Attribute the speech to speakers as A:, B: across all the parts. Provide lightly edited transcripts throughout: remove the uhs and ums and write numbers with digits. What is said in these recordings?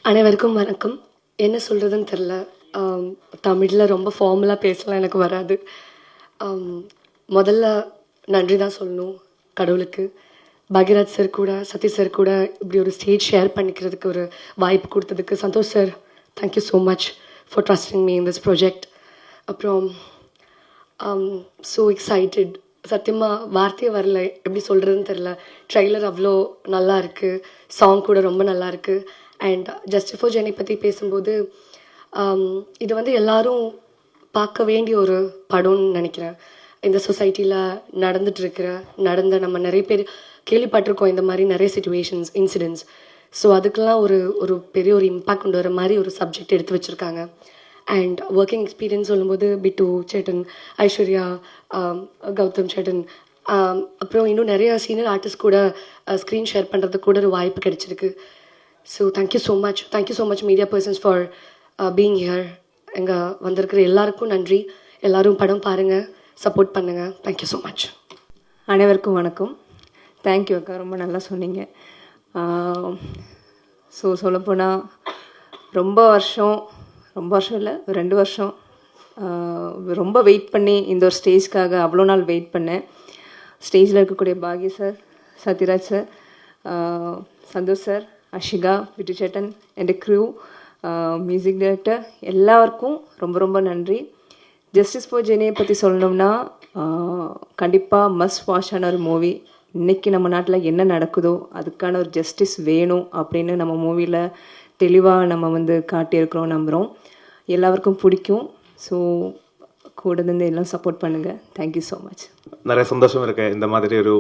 A: அனைவருக்கும் வணக்கம். என்ன சொல்கிறதுன்னு தெரில. தமிழில் ரொம்ப ஃபார்மலாக பேசலாம் எனக்கு வராது. முதல்ல நன்றி தான் சொல்லணும் கடவுளுக்கு. பாக்யராஜ் சார் கூட, சதீஷ் சார் கூட இப்படி ஒரு ஸ்டேஜ் ஷேர் பண்ணிக்கிறதுக்கு ஒரு வாய்ப்பு கொடுத்ததுக்கு Santhosh sir, thank you so much for trusting me in this project. அப்புறம் ஸோ எக்ஸைட்டட். சத்தியமாக வார்த்தையே வரல, எப்படி சொல்கிறதுன்னு தெரில. ட்ரெய்லர் அவ்வளோ நல்லா இருக்குது, சாங் கூட ரொம்ப நல்லா இருக்குது. அண்ட் ஜஸ்டிஸ் ஃபார் ஜெனி பற்றி பேசும்போது இது வந்து எல்லாரும் பார்க்க வேண்டிய ஒரு படம்னு நினைக்கிறேன். இந்த சொசைட்டியில் நடந்த நம்ம நிறைய பேர் கேள்விப்பட்டிருக்கோம் இந்த மாதிரி நிறைய சிச்சுவேஷன்ஸ், இன்சிடென்ட்ஸ். ஸோ அதுக்கெல்லாம் ஒரு பெரிய ஒரு இம்பேக்ட் கொண்டு வர மாதிரி ஒரு சப்ஜெக்ட் எடுத்து வச்சுருக்காங்க. அண்ட் ஒர்க்கிங் எக்ஸ்பீரியன்ஸ் சொல்லும்போது பிட்டு சேட்டன், ஐஸ்வர்யா, கௌதம் சேட்டன், அப்புறம் இன்னும் நிறைய சீனியர் ஆர்டிஸ்ட் கூட ஸ்க்ரீன் ஷேர் பண்ணுறதுக்கு கூட ஒரு வாய்ப்பு கிடைச்சிருக்கு. So thank you so much media persons for being here. எங்கே வந்திருக்கிற எல்லாருக்கும் நன்றி. எல்லோரும் படம் பாருங்கள், சப்போர்ட் பண்ணுங்கள். Thank you so much.
B: அனைவருக்கும் வணக்கம். தேங்க்யூ அக்கா, ரொம்ப நல்லா சொன்னீங்க. ஸோ சொல்லப்போனால் ரொம்ப வருஷம் இல்லை, 2 வருஷம் ரொம்ப வெயிட் பண்ணி இந்த ஒரு ஸ்டேஜ்க்காக அவ்வளோ நாள் வெயிட் பண்ணேன். ஸ்டேஜில் இருக்கக்கூடிய பாக்ய sir, Sathyaraj sir, Santhosh sir, Ashika, Bittu chettan, என் க்ரூ, மியூசிக் டைரக்டர் எல்லாருக்கும் ரொம்ப ரொம்ப நன்றி. ஜஸ்டிஸ் ஃபார் ஜெனியை பற்றி சொல்லணும்னா கண்டிப்பாக மஸ்ட் வாட்சான ஒரு மூவி. இன்றைக்கி நம்ம நாட்டில் என்ன நடக்குதோ அதுக்கான ஒரு ஜஸ்டிஸ் வேணும் அப்படின்னு நம்ம மூவியில் தெளிவாக நம்ம காட்டியிருக்கிறோம், நம்புகிறோம். எல்லாருக்கும் பிடிக்கும். ஸோ கூட இருந்து எல்லாம் சப்போர்ட் பண்ணுங்கள். Thank you so much.
C: நிறைய சந்தோஷம் இருக்கு இந்த மாதிரி ஒரு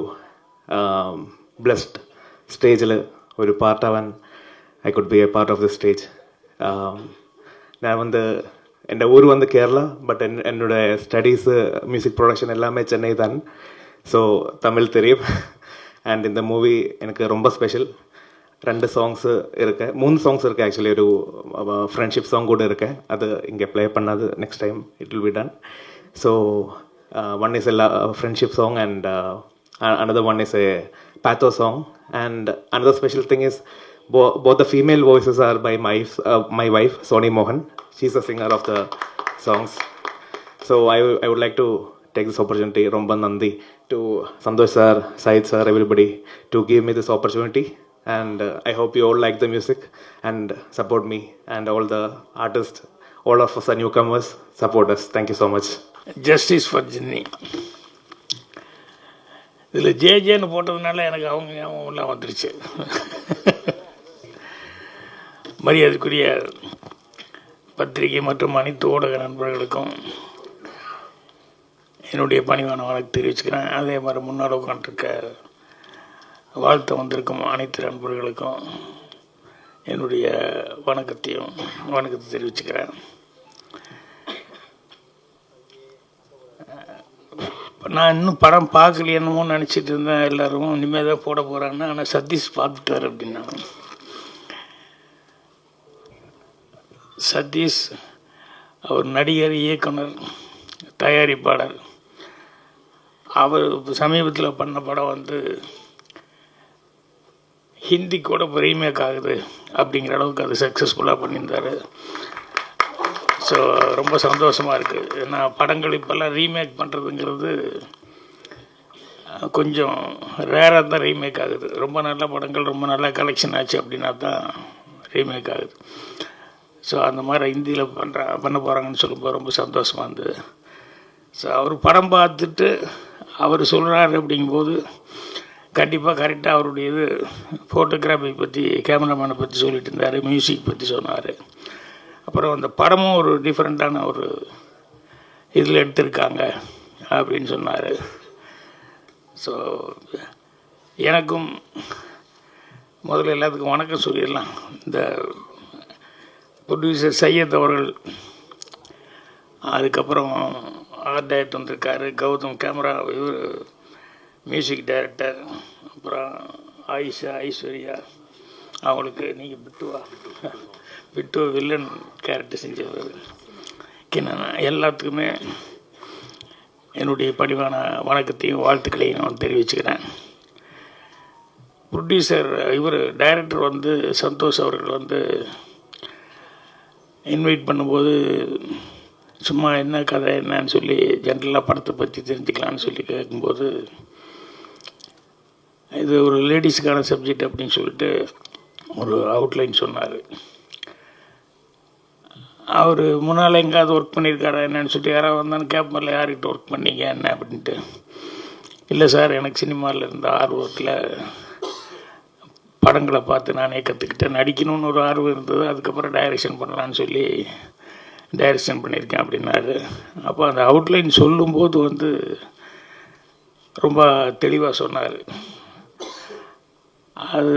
C: பிளஸ்ட் ஸ்டேஜில் ஒரு பார்ட்டாக I could be a part of the stage. நான் என் ஊர் கேரளா, பட் என்னோட ஸ்டடீஸு, மியூசிக் ப்ரொடக்ஷன் எல்லாமே சென்னை தான். ஸோ தமிழ் தெரியும். அண்ட் இந்த மூவி எனக்கு ரொம்ப ஸ்பெஷல். 2 சாங்ஸு இருக்கு, 3 சாங்ஸ் இருக்குது ஆக்சுவலி. ஒரு ஃப்ரெண்ட்ஷிப் சாங் கூட இருக்கு, அது இங்கே ப்ளே பண்ணாது. Next time it will be done. So one is a friendship song and another one is a pathos song. And another special thing is both the female voices are by my wife Soni Mohan. She's the singer of the songs. So I would like to take this opportunity, romba nandi to Santosh sir, Syed sir, everybody to give me this opportunity. And I hope you all like the music and support me, and all the artists, all of us are newcomers, support us. Thank you so much.
D: Justice for Jenny. இதில் ஜேஜேன்னு போட்டதுனால எனக்கு அவங்க ஞாபகம்லாம் வந்துருச்சு. மரியாதைக்குரிய பத்திரிகை மற்றும் அனைத்து ஊடக நண்பர்களுக்கும் என்னுடைய பணிவான வணக்கம் தெரிவிச்சுக்கிறேன். அதே மாதிரி முன்னாடி உட்காந்துருக்க வாழ்த்து வந்திருக்கும் அனைத்து நண்பர்களுக்கும் என்னுடைய வணக்கத்தை தெரிவிச்சுக்கிறேன். நான் இன்னும் படம் பார்க்கலையேன்னு நினச்சிட்டு இருந்தேன். எல்லோரும் இனிமேல் தான் போட போகிறான்னு. ஆனால் சதீஷ் பார்த்துட்டார் அப்படின்னாங்க. சதீஷ் அவர் நடிகர், இயக்குனர், தயாரிப்பாளர். அவர் சமீபத்தில் பண்ண படம் ஹிந்தி கூட இப்போ ரீமேக் ஆகுது அப்படிங்கிற அளவுக்கு அது சக்ஸஸ்ஃபுல்லாக பண்ணியிருந்தார். ஸோ ரொம்ப சந்தோஷமாக இருக்குது. ஏன்னா படங்கள் இப்போல்லாம் ரீமேக் பண்ணுறதுங்கிறது கொஞ்சம் ரேராக தான் ரீமேக் ஆகுது. ரொம்ப நல்ல படங்கள் ரொம்ப நல்ல கலெக்ஷன் ஆச்சு அப்படின்னா தான் ரீமேக் ஆகுது. ஸோ அந்த மாதிரி ஹிந்தியில் பண்ண போகிறாங்கன்னு சொல்லும்போது ரொம்ப சந்தோஷமாக இருந்தது. ஸோ அவர் படம் பார்த்துட்டு அவர் சொல்கிறாரு அப்படிங்கும்போது கண்டிப்பாக கரெக்டாக அவருடைய ஃபோட்டோகிராஃபி பற்றி, கேமராமேனை பற்றி சொல்லிட்டு இருந்தார், மியூசிக் பற்றி சொன்னார். அப்புறம் அந்த படமும் ஒரு டிஃப்ரெண்ட்டான ஒரு இதில் எடுத்திருக்காங்க அப்படின்னு சொன்னார். ஸோ எனக்கும் முதல்ல எல்லாத்துக்கும் வணக்கம் சொல்லிடலாம். இந்த ப்ரொடியூசர் சையத் அவர்கள், அதுக்கப்புறம் ஆர்ட் டைரக்டர் வந்திருக்காரு, கௌதம் கேமரா, இவர் மியூசிக் டைரக்டர், அப்புறம் ஐஸ்வர்யா, அவங்களுக்கு நீங்கள் விட்டு வில்லன் கேரக்டர் செஞ்சவர், எல்லாத்துக்குமே என்னுடைய பணிவான வணக்கத்தையும் வாழ்த்துக்களையும் நான் தெரிவிச்சுக்கிறேன். ப்ரொடியூசர் டைரக்டர் சந்தோஷ் அவர்கள் இன்வைட் பண்ணும்போது சும்மா என்ன கதை என்னன்னு சொல்லி ஜென்ரலாக படத்தை பற்றி தெரிஞ்சுக்கலான்னு சொல்லி கேட்கும்போது இது ஒரு லேடிஸுக்கான சப்ஜெக்ட் அப்படின்னு சொல்லிட்டு ஒரு அவுட்லைன் சொன்னார். அவர் முன்னால் எங்கேயாவது ஒர்க் பண்ணியிருக்காரா என்னன்னு சொல்லிட்டு யாராவது வந்தாலும் கேட்பதில்ல, யார்கிட்ட ஒர்க் பண்ணீங்க என்ன அப்படின்ட்டு. இல்லை சார், எனக்கு சினிமாவில் இருந்த ஆர்வத்தில் படங்களை பார்த்து நானே கற்றுக்கிட்டேன், நடிக்கணும்னு ஒரு ஆர்வம் இருந்தது, அதுக்கப்புறம் டைரக்ஷன் பண்ணலான்னு சொல்லி டைரக்ஷன் பண்ணியிருக்கேன் அப்படின்னாரு. அப்போ அந்த அவுட்லைன் சொல்லும்போது வந்து ரொம்ப தெளிவாக சொன்னார். அது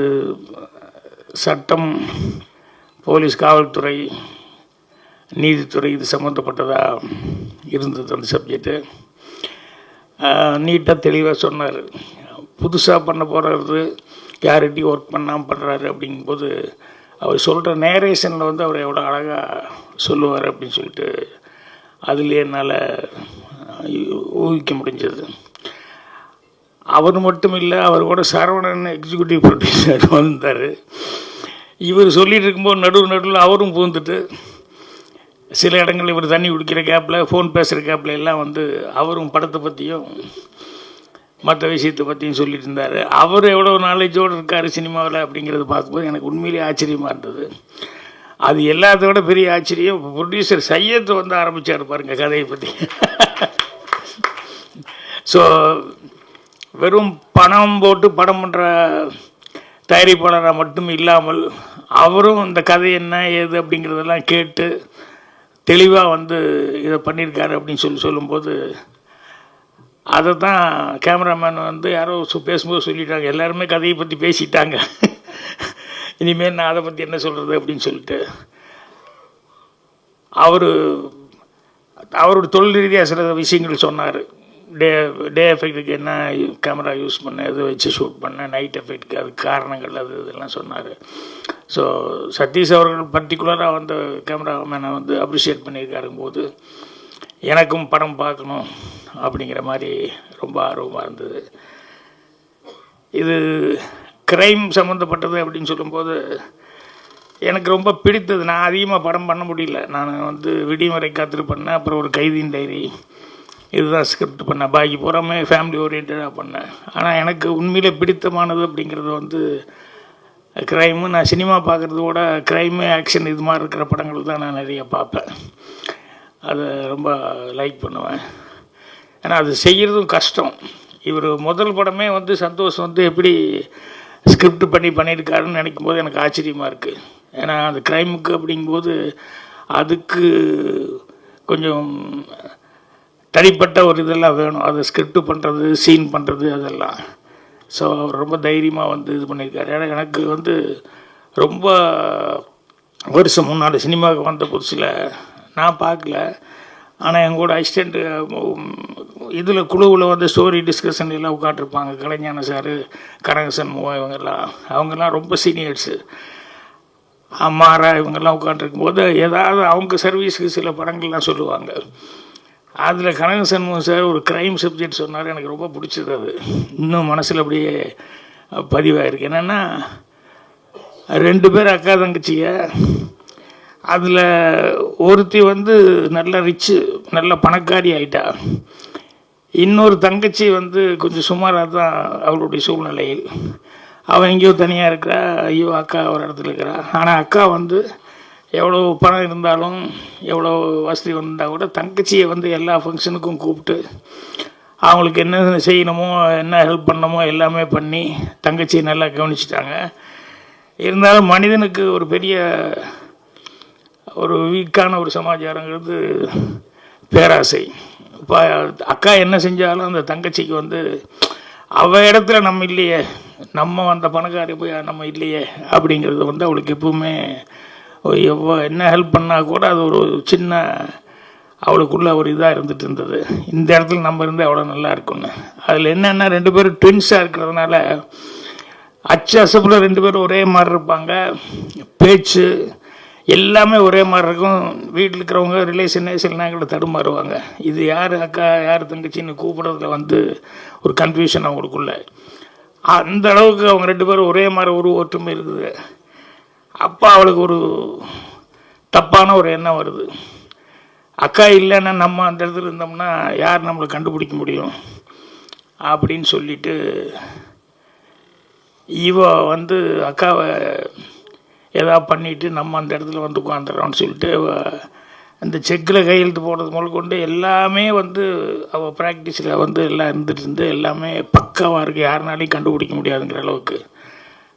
D: சட்டம், போலீஸ், காவல்துறை, நீதித்துறை இது சம்மந்தப்பட்டதாக இருந்தது அந்த சப்ஜெக்டு. நீட்டாக தெளிவாக சொன்னார். புதுசாக பண்ண போகிறது யார்கிட்டையும் ஒர்க் பண்ணாமல் பண்ணுறாரு அப்படிங்கும்போது அவர் சொல்கிற நேரேஷனில் வந்து அவர் எவ்வளோ அழகாக சொல்லுவார் அப்படின்னு சொல்லிட்டு அதுலேயே என்னால் ஊகிக்க முடிஞ்சது. அவர் மட்டும் இல்லை, அவர் கூட சரவணன் எக்ஸிக்யூட்டிவ் ப்ரொடியூசர் வந்தார். இவர் சொல்லிகிட்டு இருக்கும்போது நடுவில் அவரும் பூந்துட்டு சில இடங்கள் இவர் தண்ணி குடிக்கிற கேப்பில், ஃபோன் பேசுகிற கேப்பில் எல்லாம் வந்து அவரும் படத்தை பற்றியும் மற்ற விஷயத்தை பற்றியும் சொல்லிட்டு இருந்தார். அவர் எவ்வளோ நாலேஜோடு இருக்கார் சினிமாவில் அப்படிங்கிறத பார்க்கும்போது எனக்கு உண்மையிலேயே ஆச்சரியமாக இருந்தது. அது எல்லாத்தோட பெரிய ஆச்சரியம் ப்ரொடியூசர் சையத் வந்து ஆரம்பித்தார் பாருங்க கதையை பற்றி. ஸோ வெறும் பணம் போட்டு படம் பண்ணுற தயாரிப்பாளராக மட்டும் இல்லாமல் அவரும் இந்த கதை என்ன ஏது அப்படிங்கிறதெல்லாம் கேட்டு தெளிவாக வந்து இதை பண்ணியிருக்காரு அப்படின்னு சொல்லும்போது அதை தான் கேமராமேன் வந்து யாரோ பேசும்போது சொல்லிட்டாங்க, எல்லாருமே கதையை பற்றி பேசிட்டாங்க, இனிமேல் நான் அதை பற்றி என்ன சொல்கிறது அப்படின்னு சொல்லிட்டு அவரோட தொழில் ரீதியாக சில விஷயங்கள் சொன்னார். டே எஃபெக்ட்டுக்கு என்ன கேமரா யூஸ் பண்ண, எதை வச்சு ஷூட் பண்ண, நைட் எஃபெக்ட்டுக்கு அது காரணங்கள் அது இதெல்லாம் சொன்னார். ஸோ சதீஷ் அவர்கள் பர்டிகுலராக வந்து கேமராமேனை வந்து அப்ரிஷியேட் பண்ணியிருக்காருங்க போது எனக்கும் படம் பார்க்கணும் அப்படிங்கிற மாதிரி ரொம்ப ஆர்வமாக இருந்தது. இது க்ரைம் சம்மந்தப்பட்டது அப்படின்னு சொல்லும்போது எனக்கு ரொம்ப பிடித்தது. நான் அதிகமாக படம் பண்ண முடியல. நான் வந்து விடிமுறை காத்துட்டு பண்ணேன், அப்புறம் ஒரு கைதியின் டைரி, இதுதான் ஸ்கிரிப்ட் பண்ணேன். பாக்கி பூராமே ஃபேமிலி ஓரியன்டாக பண்ணேன். ஆனால் எனக்கு உண்மையிலே பிடித்தமானது அப்படிங்கிறது வந்து க்ரைமு. நான் சினிமா பார்க்குறத விட க்ரைமு, ஆக்ஷன் இது மாதிரி இருக்கிற படங்கள் தான் நான் நிறைய பார்ப்பேன். அதை ரொம்ப லைக் பண்ணுவேன். ஏன்னா அது செய்கிறதும் கஷ்டம். இவர் முதல் படமே வந்து சந்தோஷ் வந்து எப்படி ஸ்கிரிப்ட் பண்ணியிருக்காருன்னு நினைக்கும் போது எனக்கு ஆச்சரியமாக இருக்குது. ஏன்னா அந்த க்ரைமுக்கு அப்படிங்கும்போது அதுக்கு கொஞ்சம் தனிப்பட்ட ஒரு இதெல்லாம் வேணும், அதை ஸ்கிரிப்ட் பண்ணுறது, சீன் பண்ணுறது அதெல்லாம். ஸோ அவர் ரொம்ப தைரியமாக வந்து இது பண்ணியிருக்காரு. ஏன்னா எனக்கு வந்து ரொம்ப வருஷம் முன்னாடி சினிமாவுக்கு வந்த புதுசில் நான் பார்க்கல, ஆனால் எங்களோட அசிஸ்டண்ட்டு இதில் குழுவில் வந்து ஸ்டோரி டிஸ்கஷன் எல்லாம் உட்காந்துருப்பாங்க. கலைஞான சார், கனகசன் மூவா, அவங்கெல்லாம் ரொம்ப சீனியர்ஸு. அம்மாரா இவங்கெல்லாம் உட்காந்துருக்கும்போது ஏதாவது அவங்க சர்வீஸுக்கு சில படங்கள்லாம் சொல்லுவாங்க. அதில் கனகசண்முகம் சார் ஒரு க்ரைம் சப்ஜெக்ட் சொன்னார், எனக்கு ரொம்ப பிடிச்சது. அது இன்னும் மனசில் அப்படியே பதிவாயிருக்கு. என்னென்னா 2 பேர் அக்கா தங்கச்சிங்க, அதில் ஒருத்தி வந்து நல்ல ரிச்சு, நல்ல பணக்காரி ஆகிட்டா. இன்னொரு தங்கச்சி வந்து கொஞ்சம் சுமாராக தான் அவளுடைய சூழ்நிலையில். அவன் எங்கேயோ தனியாக இருக்கிறா, ஐயோ அக்கா ஒரு இடத்துல இருக்கிறா. ஆனால் அக்கா வந்து எவ்வளோ பணம் இருந்தாலும் எவ்வளோ வசதி வந்தால் கூட தங்கச்சியை வந்து எல்லா ஃபங்க்ஷனுக்கும் கூப்பிட்டு அவங்களுக்கு என்ன செய்யணுமோ என்ன ஹெல்ப் பண்ணணுமோ எல்லாமே பண்ணி தங்கச்சியை நல்லா கவனிச்சிட்டாங்க. இருந்தாலும் மனிதனுக்கு ஒரு பெரிய ஒரு வீக்கான ஒரு சமாச்சாரங்கிறது பேராசை. இப்போ அக்கா என்ன செஞ்சாலும் அந்த தங்கச்சிக்கு வந்து அவள் இடத்துல நம்ம இல்லையே, நம்ம அந்த பணக்காரி போய் நம்ம இல்லையே அப்படிங்கிறது வந்து அவளுக்கு எப்பவுமே என்ன ஹெல்ப் பண்ணால் கூட அது ஒரு சின்ன அவளுக்குள்ள ஒரு இதாக இருந்துகிட்டு இருந்தது. இந்த இடத்துல நம்ம இருந்தால் எவ்வளோ நல்லா இருக்கும்னு. அதில் என்னென்னா 2 பேரும் ட்வின்ஸாக இருக்கிறதுனால அச்சசப்பில் 2 பேரும் ஒரே மாதிரி இருப்பாங்க, பேச்சு எல்லாமே ஒரே மாதிரி இருக்கும். வீட்டில் இருக்கிறவங்க ரிலேஷனே சில நேரங்களில் தடுமாறுவாங்க. இது யார் அக்கா யார் தங்கச்சின்னு கூப்பிட்றதுல வந்து ஒரு கன்ஃபியூஷன் அவங்களுக்குள்ள. அந்த அளவுக்கு அவங்க 2 பேரும் ஒரே மாதிரி ஒரு ஒற்றுமை இருக்குது. அப்போ அவளுக்கு ஒரு தப்பான ஒரு எண்ணம் வருது. அக்கா இல்லைன்னா நம்ம அந்த இடத்துல இருந்தோம்னா யார் நம்மளை கண்டுபிடிக்க முடியும் அப்படின்னு சொல்லிட்டு இவ வந்து அக்காவை ஏதாவது பண்ணிவிட்டு நம்ம அந்த இடத்துல வந்து உட்காந்துடுறோம்னு சொல்லிட்டு அந்த செக்கில் கையெழுத்து போடுறது முதல் கொண்டு எல்லாமே வந்து அவள் ப்ராக்டிஸில் வந்து எல்லாம் இருந்துட்டு எல்லாமே பக்காவாக இருக்குது, யாருனாலையும் கண்டுபிடிக்க முடியாதுங்கிற அளவுக்கு.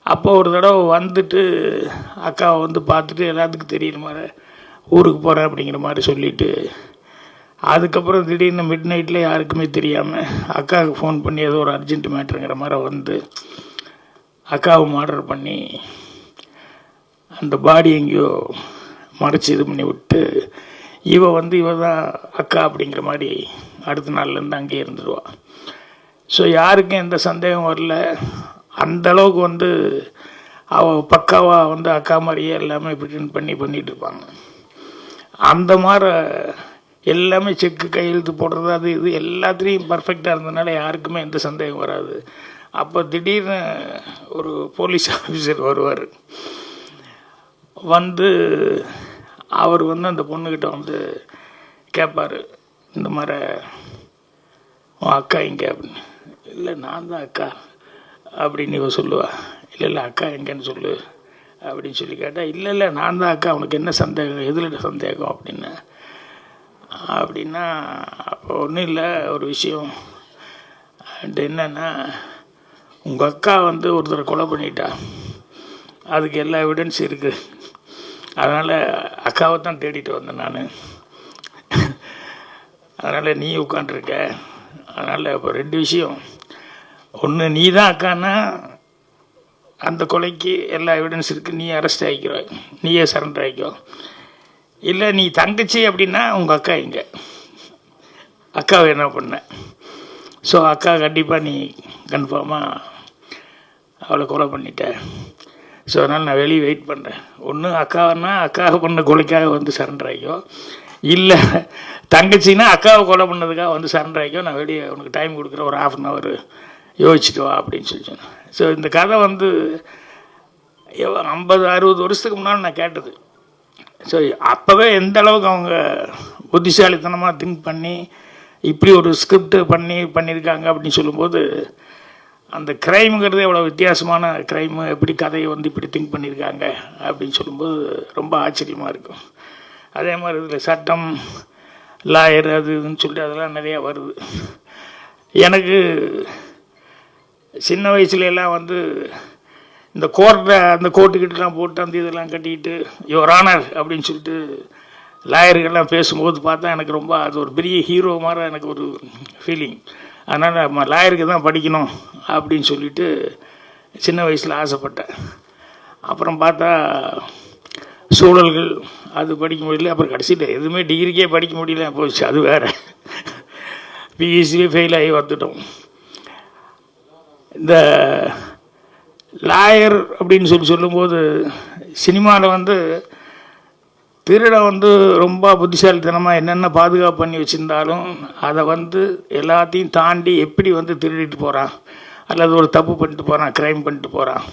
D: அப்போ ஒரு தடவை வந்துட்டு அக்காவை வந்து பார்த்துட்டு எல்லாத்துக்கும் தெரியுற மாதிரி ஊருக்கு போகிறேன் அப்படிங்கிற மாதிரி சொல்லிவிட்டு அதுக்கப்புறம் திடீர்னு மிட் நைட்டில் யாருக்குமே தெரியாமல் அக்காவுக்கு ஃபோன் பண்ணி ஏதோ ஒரு அர்ஜென்ட் மேட்ருங்கிற மாதிரி வந்து அக்காவை மர்டர் பண்ணி அந்த பாடி எங்கேயோ மறைச்சி இது பண்ணி விட்டு இவ தான் அக்கா அப்படிங்கிற மாதிரி அடுத்த நாள்லேருந்து அங்கேயே இருந்துடுவா. ஸோ யாருக்கும் எந்த சந்தேகம் வரல. அந்தளவுக்கு வந்து அவள் பக்காவாக வந்து அக்கா மாதிரியே எல்லாமே ப்ரிட்டெண்ட் பண்ணிகிட்டு இருப்பாங்க. அந்த மாதிரி எல்லாமே செக்கு கையெழுத்து போடுறது அது இது எல்லாத்துலேயும் பர்ஃபெக்டாக இருந்ததுனால யாருக்குமே எந்த சந்தேகம் வராது. அப்போ திடீர்னு ஒரு போலீஸ் ஆஃபீஸர் வருவார். வந்து அவர் வந்து அந்த பொண்ணுக்கிட்ட வந்து கேட்பார், இந்த மாதிரி உன் அக்கா எங்கே அப்படின்னு. இல்லை நான் தான் அக்கா அப்படின்னு இவ சொல்லுவா. இல்லை அக்கா எங்கேன்னு சொல்லு அப்படின்னு சொல்லி கேட்டால் இல்லை நான் தான் அக்கா, உனக்கு என்ன சந்தேகம், எதில் சந்தேகம் அப்படின்னா அப்போ ஒன்றும் இல்லை, ஒரு விஷயம் என்னென்னா உங்கள் அக்கா வந்து ஒருத்தரை கொலை பண்ணிட்டா, அதுக்கு எல்லா எவிடன்ஸ் இருக்குது, அதனால் அக்காவை தான் தேடிட்டு வந்தேன் நான், அதனால் நீ உட்காண்ட்ருக்க, அதனால் இப்போ 2 விஷயம், ஒன்று நீ தான் அக்கான்னா அந்த கொலைக்கு எல்லா எவிடன்ஸ் இருக்குது, நீ அரெஸ்ட் ஆகிக்கிறோம், நீயே சரண்டர் ஆகிக்கோ. இல்லை நீ தங்கச்சி அப்படின்னா உங்கள் அக்கா இங்கே அக்காவை என்ன பண்ண. ஸோ அக்கா கண்டிப்பாக நீ கன்ஃபார்மாக அவளை கொலை பண்ணிட்ட. ஸோ அதனால் நான் வெளியே வெயிட் பண்ணுறேன். ஒன்று அக்காவைன்னா அக்காவை பண்ண கொலைக்காக வந்து சரண்டர் ஆகிக்கோ, இல்லை தங்கச்சின்னா அக்காவை கொலை பண்ணதுக்காக வந்து சரண்டர் ஆகிக்கோ, நான் வெளியே உனக்கு டைம் கொடுக்குறேன், ஒரு 1/2 அன் ஹவர் யோசிச்சுட்டு வா அப்படின்னு சொல்லி சொன்னேன். ஸோ இந்த கதை வந்து 50-60 வருஷத்துக்கு முன்னால் நான் கேட்டது. ஸோ அப்போவே எந்த அளவுக்கு அவங்க புத்திசாலித்தனமாக திங்க் பண்ணி இப்படி ஒரு ஸ்கிரிப்ட் பண்ணியிருக்காங்க அப்படின்னு சொல்லும்போது, அந்த க்ரைமுங்கிறது எவ்வளோ வித்தியாசமான க்ரைமு, எப்படி கதையை வந்து இப்படி திங்க் பண்ணியிருக்காங்க அப்படின்னு சொல்லும்போது ரொம்ப ஆச்சரியமாக இருக்கும். அதே மாதிரி இதில் சட்டம், லாயர் அது இதுன்னு சொல்லிட்டு அதெல்லாம் நிறையா வருது. எனக்கு சின்ன வயசுலலாம் வந்து இந்த அந்த கோட்டுக்கிட்டலாம் போட்டு அந்த இதெல்லாம் கட்டிக்கிட்டு யுவர் ஆனர் அப்படின்னு சொல்லிட்டு லாயர்கள்லாம் பேசும்போது பார்த்தா எனக்கு ரொம்ப அது ஒரு பெரிய ஹீரோ மாதிரி எனக்கு ஒரு ஃபீலிங். அதனால் நம்ம லாயருக்கு தான் படிக்கணும் அப்படின்னு சொல்லிட்டு சின்ன வயசில் ஆசைப்பட்டேன். அப்புறம் பார்த்தா சூழல்கள் அது படிக்க முடியல. அப்புறம் கடைசியில் எதுவுமே டிகிரிக்கே படிக்க முடியல போச்சு, அது வேறு. பிஎஸ்சியே ஃபெயில் ஆகி வந்துட்டோம். இந்த லாயர் அப்படின்னு சொல்லும்போது சினிமாவில் வந்து திருடன் வந்து ரொம்ப புத்திசாலித்தனமாக என்னென்ன பாதுகாப்பு பண்ணி வச்சுருந்தாலும் அதை வந்து எல்லாத்தையும் தாண்டி எப்படி வந்து திருடிட்டு போகிறான் அல்லது ஒரு தப்பு பண்ணிட்டு போகிறான், க்ரைம் பண்ணிட்டு போகிறான்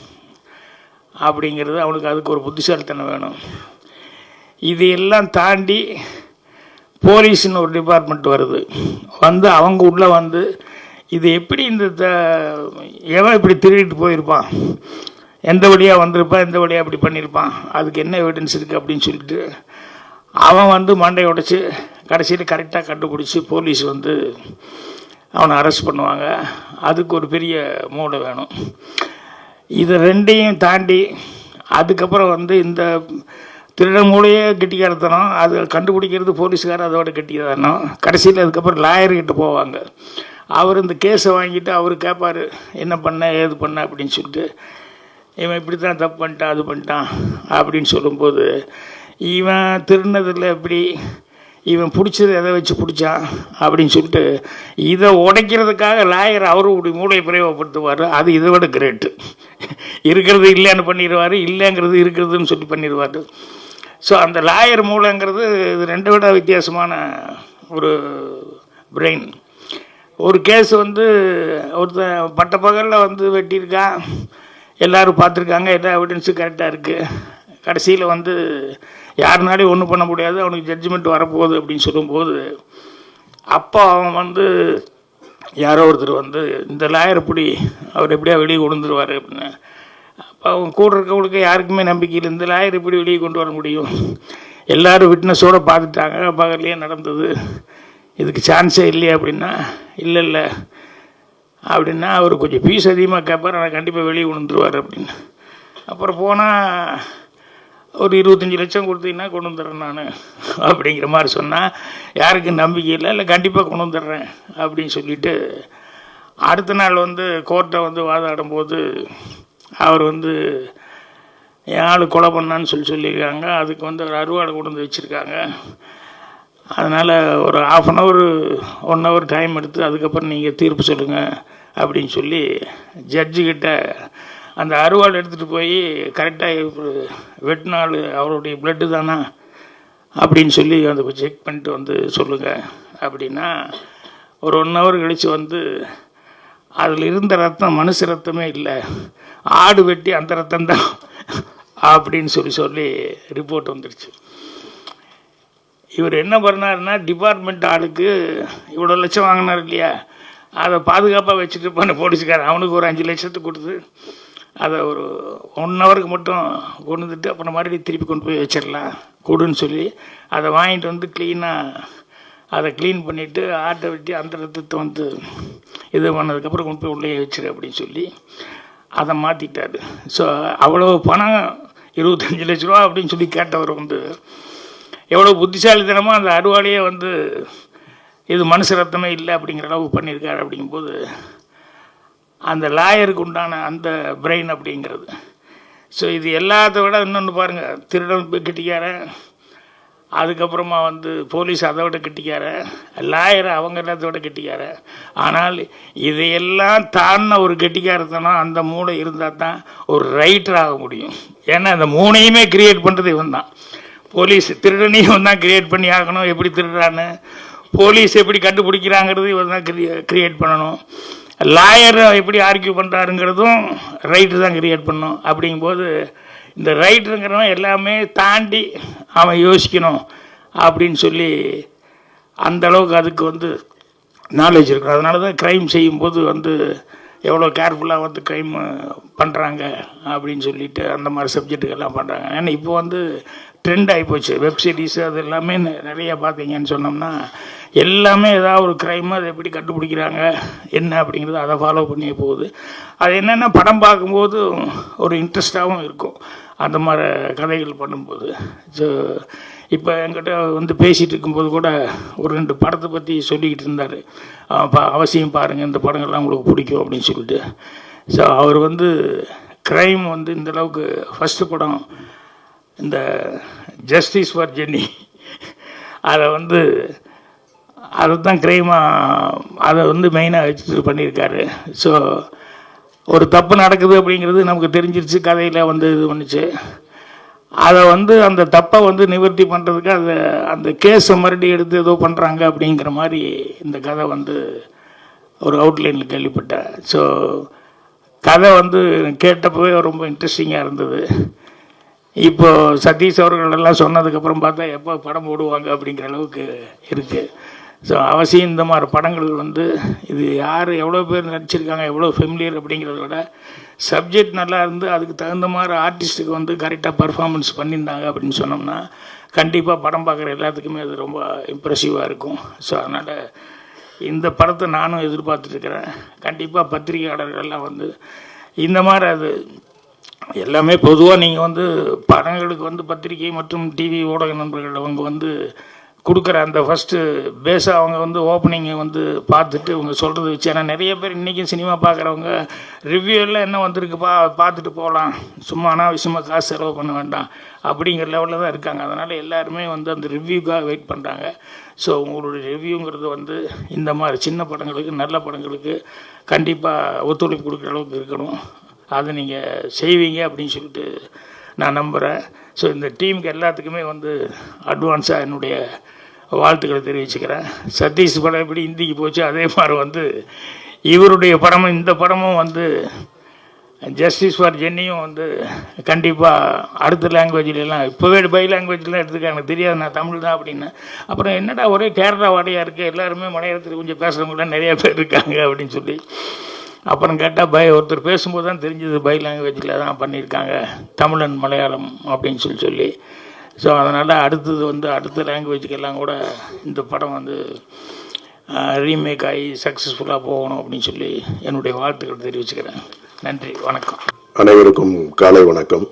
D: அப்படிங்கிறது அவனுக்கு அதுக்கு ஒரு புத்திசாலித்தனம் வேணும். இது எல்லாம் தாண்டி போலீஸ்னு ஒரு டிபார்ட்மெண்ட் வருது. வந்து அவங்க உள்ளே வந்து இது எப்படி எவன் இப்படி திருடிட்டு போயிருப்பான், எந்த வழியாக வந்திருப்பான், எந்த வழியாக அப்படி பண்ணியிருப்பான், அதுக்கு என்ன எவிடன்ஸ் இருக்குது அப்படின்னு சொல்லிட்டு அவன் வந்து மண்டையை உடைச்சி கடைசியில் கரெக்டாக கண்டுபிடிச்சி போலீஸ் வந்து அவனை அரெஸ்ட் பண்ணுவாங்க. அதுக்கு ஒரு பெரிய மூளை வேணும். இது ரெண்டையும் தாண்டி அதுக்கப்புறம் வந்து இந்த திருடன் மூலையே கெட்டிக்காரத்தனம், அது கண்டுபிடிக்கிறது போலீஸ்காரர் அதோட கெட்டிக்காரத்தனம். கடைசியில் அதுக்கப்புறம் லாயர்கிட்ட போவாங்க. அவர் இந்த கேஸை வாங்கிட்டு அவர் கேட்பார், என்ன பண்ண ஏது பண்ண அப்படின்னு சொல்லிட்டு. இவன் இப்படி தான் தப்பு பண்ணிட்டான், அது பண்ணிட்டான் அப்படின்னு சொல்லும்போது இவன் திருநதில் எப்படி இவன் பிடிச்சது எதை வச்சு பிடிச்சான் அப்படின்னு சொல்லிட்டு இதை உடைக்கிறதுக்காக லாயர் அவரு மூளையை பிரயோகப்படுத்துவார். அது இதை விட கிரேட்டு. இருக்கிறது இல்லைன்னு பண்ணிடுவார், இல்லைங்கிறது இருக்கிறதுன்னு சொல்லி பண்ணிடுவார். ஸோ அந்த லாயர் மூளைங்கிறது இது 2 விட வித்தியாசமான ஒரு பிரெயின். ஒரு கேஸ் வந்து ஒருத்தன் பட்டப்பகலில் வந்து வெட்டியிருக்கான், எல்லோரும் பார்த்துருக்காங்க, எல்லா எவிடன்ஸும் கரெக்டாக இருக்குது. கடைசியில் வந்து யாருனாலையும் ஒன்றும் பண்ண முடியாது, அவனுக்கு ஜட்ஜ்மெண்ட் வரப்போகுது அப்படின்னு சொல்லும்போது அப்போ அவன் வந்து யாரோ ஒருத்தர் வந்து இந்த லாயர் எப்படி அவர் எப்படியா வெளியே கொண்டு வந்துருவார் அப்படின்னு. அப்போ அவங்க கூட இருக்கவங்களுக்கு யாருக்குமே நம்பிக்கை இல்லை, இந்த லாயர் எப்படி வெளியே கொண்டு வர முடியும், எல்லோரும் விட்னஸோடு பார்த்துட்டாங்க, பகல்லையே நடந்தது, இதுக்கு சான்ஸே இல்லையா அப்படின்னா இல்லை அப்படின்னா அவர் கொஞ்சம் ஃபீஸ் அதிகமாக கேட்பார், ஆனால் கண்டிப்பாக வெளியே கொண்டு வந்துருவார் அப்படின்னு. அப்புறம் போனால் ஒரு 25 லட்சம் கொடுத்தீங்கன்னா கொண்டு வந்துடுறேன் நான் அப்படிங்கிற மாதிரி சொன்னால் யாருக்கும் நம்பிக்கை இல்லை கண்டிப்பாக கொண்டு வந்துடுறேன் அப்படின்னு சொல்லிவிட்டு அடுத்த நாள் வந்து கோர்ட்டை வந்து வாதாடும்போது அவர் வந்து என் ஆள் கொலை பண்ணான்னு சொல்லியிருக்காங்க. அதுக்கு வந்து ஒரு அறுவாடை கொண்டு வந்து வச்சுருக்காங்க. அதனால் ஒரு 1/2 hour டைம் எடுத்து அதுக்கப்புறம் நீங்கள் தீர்ப்பு சொல்லுங்கள் அப்படின்னு சொல்லி ஜட்ஜுக்கிட்ட அந்த அறுவாள் எடுத்துகிட்டு போய் கரெக்டாக வெட்டினாள் அவருடைய பிளட்டு தானா அப்படின்னு சொல்லி அதை செக் பண்ணிட்டு வந்து சொல்லுங்கள் அப்படின்னா ஒரு 1 hour கழித்து வந்து அதில் இருந்த ரத்தம் மனுஷ ரத்தமே இல்லை, ஆடு வெட்டி அந்த ரத்தம் தான் அப்படின்னு சொல்லி ரிப்போர்ட் வந்துடுச்சு. இவர் என்ன பண்ணாருன்னா டிபார்ட்மெண்ட் ஆளுக்கு இவ்வளோ லட்சம் வாங்கினார் இல்லையா, அதை பாதுகாப்பாக வச்சுட்டு பண்ண போலீஸ்காரன் அவனுக்கு ஒரு 5 லட்சத்துக்கு கொடுத்து அதை ஒரு 1 hour மட்டும் கொண்டு வந்துட்டு அப்புறம் மறுபடியும் திருப்பி கொண்டு போய் வச்சிடலாம் கொடுன்னு சொல்லி அதை வாங்கிட்டு வந்து க்ளீனாக அதை க்ளீன் பண்ணிவிட்டு ஆட்டை வெட்டி அந்த ரத்தத்தை வந்து இது பண்ணதுக்கப்புறம் கொண்டு போய் உள்ளே வச்சிரு அப்படின்னு சொல்லி அதை மாற்றிட்டார். ஸோ அவ்வளோ பணம் 25 லட்ச ரூபா அப்படின்னு சொல்லி கேட்டவர் வந்து எவ்வளோ புத்திசாலித்தனமாக அந்த அறுவாலையே வந்து இது மனுஷ ரத்தமே இல்லை அப்படிங்கிற அளவுக்கு பண்ணியிருக்காரு. அப்படிங்கும்போது அந்த லாயருக்கு உண்டான அந்த பிரெயின் அப்படிங்கிறது. ஸோ இது எல்லாத்த விட இன்னொன்று பாருங்கள், திருடன் கெட்டிக்காரன், அதுக்கப்புறமா வந்து போலீஸ் அதை விட கெட்டிக்காரன், லாயரை அவங்க எல்லாத்த விட கெட்டிக்காரன். ஆனால் இதையெல்லாம் தாண்டின ஒரு கெட்டிக்காரத்தனம் அந்த மூளை இருந்தால் தான் ஒரு ரைட்டர் ஆக முடியும். ஏன்னா அந்த 3ஐயுமே கிரியேட் பண்ணுறது இவன் தான். போலீஸ் திருடனையும் தான் கிரியேட் பண்ணி ஆகணும், எப்படி திருடுறான்னு, போலீஸ் எப்படி கண்டுபிடிக்கிறாங்கிறது இவன் தான் கிரியேட் பண்ணணும், லாயர் எப்படி ஆர்கியூ பண்ணுறாருங்கிறதும் ரைட்டு தான் கிரியேட் பண்ணணும். அப்படிங்கும்போது இந்த ரைட்டருங்கிறவன் எல்லாமே தாண்டி அவன் யோசிக்கணும் அப்படின்னு சொல்லி அந்தளவுக்கு அதுக்கு வந்து நாலேஜ் இருக்கும். அதனால தான் க்ரைம் செய்யும்போது வந்து எவ்வளோ கேர்ஃபுல்லாக வந்து க்ரைம் பண்ணுறாங்க அப்படின்னு சொல்லிட்டு அந்த மாதிரி சப்ஜெக்ட்டுக்கெல்லாம் பண்ணுறாங்க. ஏன்னா இப்போ வந்து ட்ரெண்ட் ஆகிப்போச்சு, வெப் சீரிஸ் அது எல்லாமே நிறையா பார்த்தீங்கன்னு சொன்னோம்னா எல்லாமே ஏதாவது ஒரு க்ரைம் அதை எப்படி கண்டுபிடிக்கிறாங்க என்ன அப்படிங்கிறது அதை ஃபாலோ பண்ணியே போகுது. அது என்னென்னா படம் பார்க்கும்போது ஒரு இன்ட்ரெஸ்டாகவும் இருக்கும் அந்த மாதிரி கதைகள் பண்ணும்போது. ஸோ இப்போ என்கிட்ட வந்து பேசிகிட்டு இருக்கும்போது கூட ஒரு 2 படத்தை பற்றி சொல்லிக்கிட்டு இருந்தார், அவசியம் பாருங்கள் இந்த படங்கள்லாம் உங்களுக்கு பிடிக்கும் அப்படின்னு சொல்லிட்டு. ஸோ அவர் வந்து க்ரைம் வந்து இந்தளவுக்கு ஃபஸ்ட்டு படம் இந்த ஜஸ்டிஸ் ஃபார் ஜென்னி அதை வந்து அதை தான் க்ரைமாக அதை வந்து மெயினாக வச்சுட்டு பண்ணியிருக்காரு. ஸோ ஒரு தப்பு நடக்குது அப்படிங்கிறது நமக்கு தெரிஞ்சிருச்சு, கதையில் வந்து இது பண்ணுச்சு. அதை வந்து அந்த தப்பை வந்து நிவர்த்தி பண்ணுறதுக்கு அதை அந்த கேஸை மறுபடியும் எடுத்து ஏதோ பண்ணுறாங்க அப்படிங்கிற மாதிரி இந்த கதை வந்து ஒரு அவுட்லைனில் கேள்விப்பட்டேன். ஸோ கதை வந்து கேட்டப்பவே ரொம்ப இன்ட்ரெஸ்டிங்காக இருந்தது. இப்போது சதீஷ் அவர்களெல்லாம் சொன்னதுக்கப்புறம் பார்த்தா எப்போ படம் போடுவாங்க அப்படிங்கிற அளவுக்கு இருக்குது. ஸோ அவசியம் இந்த மாதிரி படங்கள் வந்து இது யார் எவ்வளோ பேர் நடிச்சிருக்காங்க எவ்வளோ ஃபெமிலியர் அப்படிங்கிறத விட சப்ஜெக்ட் நல்லா இருந்து அதுக்கு தகுந்த மாதிரி ஆர்டிஸ்ட்டுக்கு வந்து கரெக்டாக பர்ஃபார்மன்ஸ் பண்ணியிருந்தாங்க அப்படின்னு சொன்னோம்னா கண்டிப்பாக படம் பார்க்குற எல்லாத்துக்குமே அது ரொம்ப இம்ப்ரெசிவாக இருக்கும். ஸோ அதனால் இந்த படத்தை நானும் எதிர்பார்த்துட்ருக்கிறேன். கண்டிப்பாக பத்திரிகையாளர்கள்லாம் வந்து இந்த மாதிரி அது எல்லாமே பொதுவாக நீங்கள் வந்து படங்களுக்கு வந்து பத்திரிகை மற்றும் டிவி ஊடக நண்பர்கள் அவங்க வந்து கொடுக்குற அந்த ஃபஸ்ட்டு பேஸாக அவங்க வந்து ஓப்பனிங்கை வந்து பார்த்துட்டு இவங்க சொல்கிறது வச்சு, ஏன்னா நிறைய பேர் இன்றைக்கும் சினிமா பார்க்குறவங்க ரிவ்யூ எல்லாம் என்ன வந்திருக்குப்பா பார்த்துட்டு போகலாம், சும்மா அனாவசியமாக காசு செலவு பண்ண வேண்டாம் அப்படிங்கிற லெவலில் தான் இருக்காங்க. அதனால் எல்லாருமே வந்து அந்த ரிவ்யூக்காக வெயிட் பண்ணுறாங்க. ஸோ உங்களுடைய ரிவ்யூங்கிறது வந்து இந்த மாதிரி சின்ன படங்களுக்கு நல்ல படங்களுக்கு கண்டிப்பாக ஒத்துழைப்பு கொடுக்குற அளவுக்கு இருக்கணும். அதை நீங்கள் செய்வீங்க அப்படின்னு சொல்லிட்டு நான் நம்புகிறேன். ஸோ இந்த டீமுக்கு எல்லாத்துக்குமே வந்து அட்வான்ஸாக என்னுடைய வாழ்த்துக்களை தெரிவிச்சுக்கிறேன். சதீஷ் படம் எப்படி இந்திக்கு போச்சு அதே மாதிரி வந்து இவருடைய படமும் இந்த படமும் வந்து ஜஸ்டிஸ் ஃபார் ஜென்னியும் வந்து கண்டிப்பாக அடுத்த லாங்குவேஜ்லாம் இப்போவே பை லாங்குவேஜ்லாம் எடுத்துக்க எனக்கு தெரியாது, நான் தமிழ் தான் அப்படின்னு. அப்புறம் என்னடா ஒரே கேரளா வாடையாக இருக்குது, எல்லாருமே மலையாளத்தில் கொஞ்சம் பேசுகிறவங்களாம் நிறையா பேர் இருக்காங்க அப்படின்னு சொல்லி அப்புறம் கேட்டால் ஒருத்தர் பேசும்போது தான் தெரிஞ்சது பை லாங்குவேஜில் தான் பண்ணியிருக்காங்க, தமிழ் அண்ட் மலையாளம் அப்படின்னு சொல்லி. ஸோ அதனால் அடுத்தது வந்து அடுத்த லாங்குவேஜுக்கெல்லாம் கூட இந்த படம் வந்து ரீமேக் ஆகி சக்ஸஸ்ஃபுல்லாக போகணும் அப்படின்னு சொல்லி என்னுடைய வாழ்த்துக்கள் தெரிவிச்சுக்கிறேன். நன்றி, வணக்கம்.
E: அனைவருக்கும் காலை வணக்கம்.